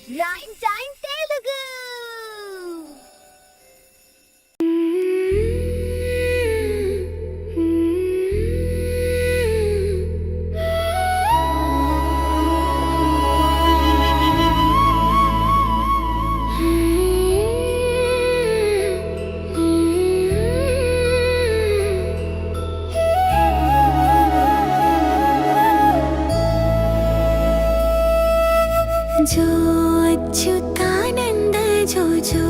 Rhyme Time Telugu. जो अच्युतानंद जो जो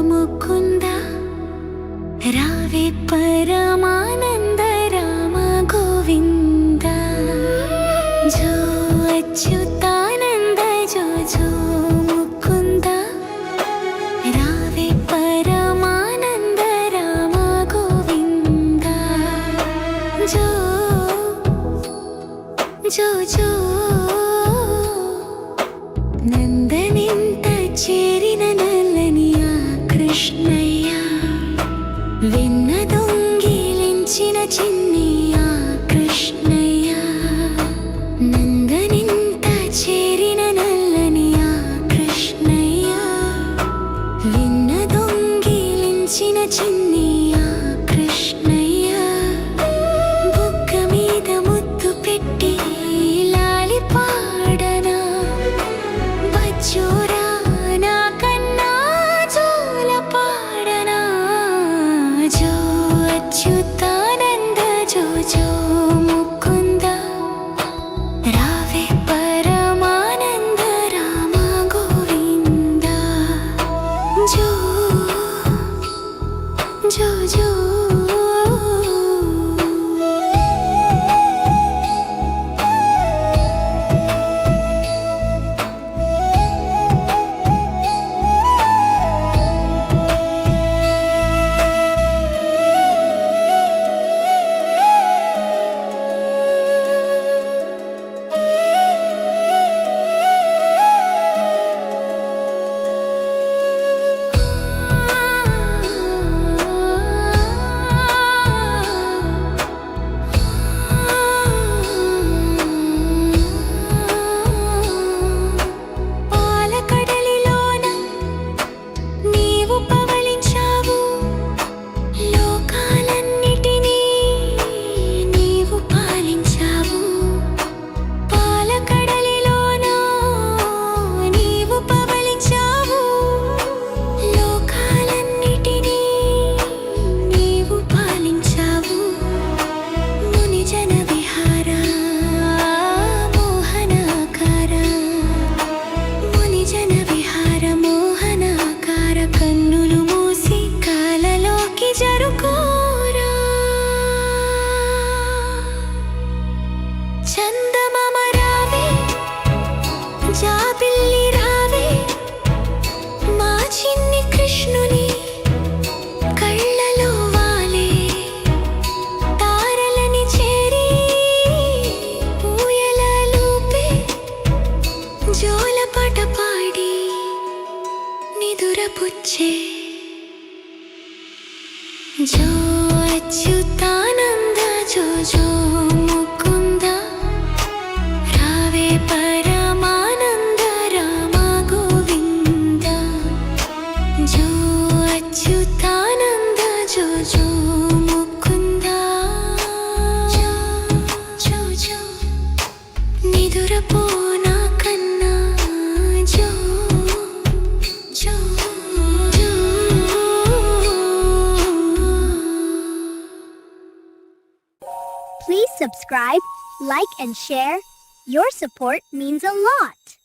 मुकुंद रावे परमानंद राम गोविंद जो अच्युतानंद जो जो मुकुंद रावे परमानंद राम गोविंद जो जो जो నందనింత చేరిన నల్లనియ కృష్ణయ్య వెన్న దొంగిలించిన చిన్నయ్య కృష్ణయ్య నందనింత చేరిన నల్లనియ కృష్ణయ్య వెన్న దొంగిలించిన చిన్నయ్య కృష్ణయ్య బుగ్గ మీద ముద్దు పెట్టి లాలి పాడనా चोरा ना कन्ना जोल पाड़ना जो अच्युतानंद जो जो मुकुंद रावे परमानंद राम गोविंद जो जो जो जो अच्युतानंद जो जो मुकुंद रावे परमानंद राम गोविंद जो अच्युतानंद जो जो मुकुंद जो जो जो निदुरपोना कन्ना जो जो Please subscribe, like and share. Your support means a lot.